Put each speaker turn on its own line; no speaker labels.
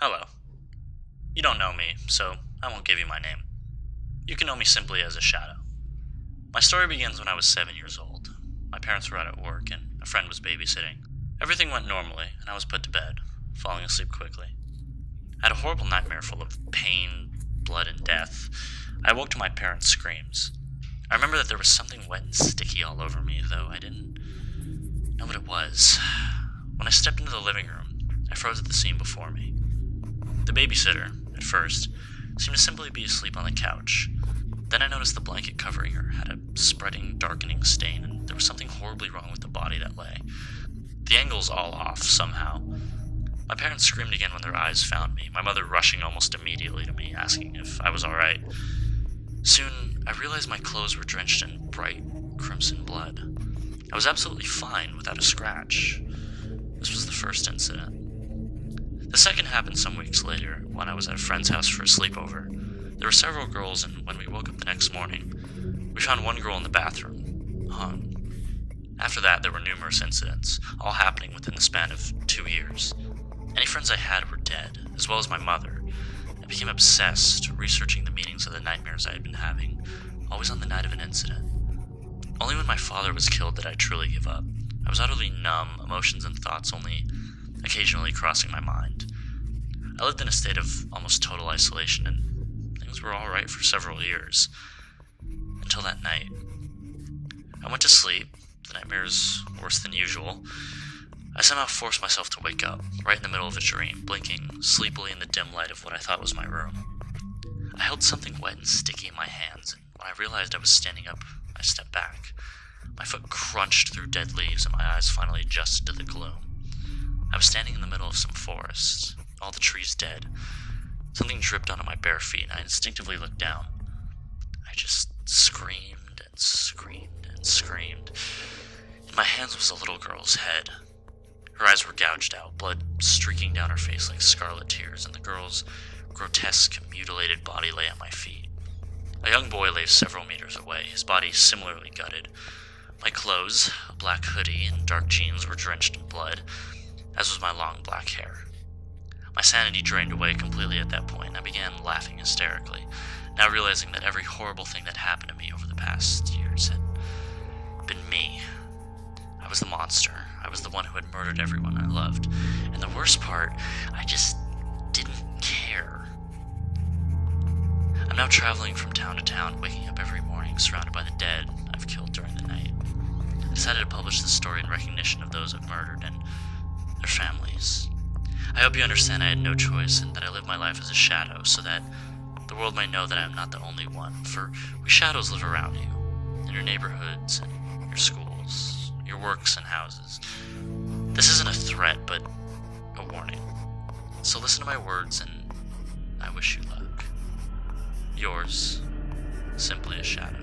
Hello. You don't know me, so I won't give you my name. You can know me simply as a shadow. My story begins when I was 7 years old. My parents were out at work and a friend was babysitting. Everything went normally, and I was put to bed, falling asleep quickly. I had a horrible nightmare full of pain, blood, and death. I awoke to my parents' screams. I remember that there was something wet and sticky all over me, though I didn't know what it was. When I stepped into the living room, I froze at the scene before me. The babysitter, at first, seemed to simply be asleep on the couch. Then I noticed the blanket covering her had a spreading, darkening stain, and there was something horribly wrong with the body that lay. The angle's all off, somehow. My parents screamed again when their eyes found me, my mother rushing almost immediately to me, asking if I was alright. Soon, I realized my clothes were drenched in bright, crimson blood. I was absolutely fine, without a scratch. This was the first incident. The second happened some weeks later, when I was at a friend's house for a sleepover. There were several girls, and when we woke up the next morning, we found one girl in the bathroom, hung. After that, there were numerous incidents, all happening within the span of 2 years. Any friends I had were dead, as well as my mother. I became obsessed, researching the meanings of the nightmares I had been having, always on the night of an incident. Only when my father was killed did I truly give up. I was utterly numb, emotions and thoughts only occasionally crossing my mind. I lived in a state of almost total isolation, and things were alright for several years. Until that night. I went to sleep, the nightmares worse than usual. I somehow forced myself to wake up, right in the middle of a dream, blinking sleepily in the dim light of what I thought was my room. I held something wet and sticky in my hands, and when I realized I was standing up, I stepped back. My foot crunched through dead leaves, and my eyes finally adjusted to the gloom. I was standing in the middle of some forest, all the trees dead. Something dripped onto my bare feet, and I instinctively looked down. I just screamed and screamed and screamed. In my hands was a little girl's head. Her eyes were gouged out, blood streaking down her face like scarlet tears, and the girl's grotesque, mutilated body lay at my feet. A young boy lay several meters away, his body similarly gutted. My clothes, a black hoodie and dark jeans, were drenched in blood, as was my long black hair. My sanity drained away completely at that point, and I began laughing hysterically, now realizing that every horrible thing that happened to me over the past years had been me. I was the monster. I was the one who had murdered everyone I loved. And the worst part, I just didn't care. I'm now traveling from town to town, waking up every morning surrounded by the dead I've killed during the night. I decided to publish this story in recognition of those I've murdered and their families. I hope you understand I had no choice and that I live my life as a shadow so that the world may know that I am not the only one, for we shadows live around you, in your neighborhoods and your schools, your works and houses. This isn't a threat, but a warning. So listen to my words and I wish you luck. Yours, simply a shadow.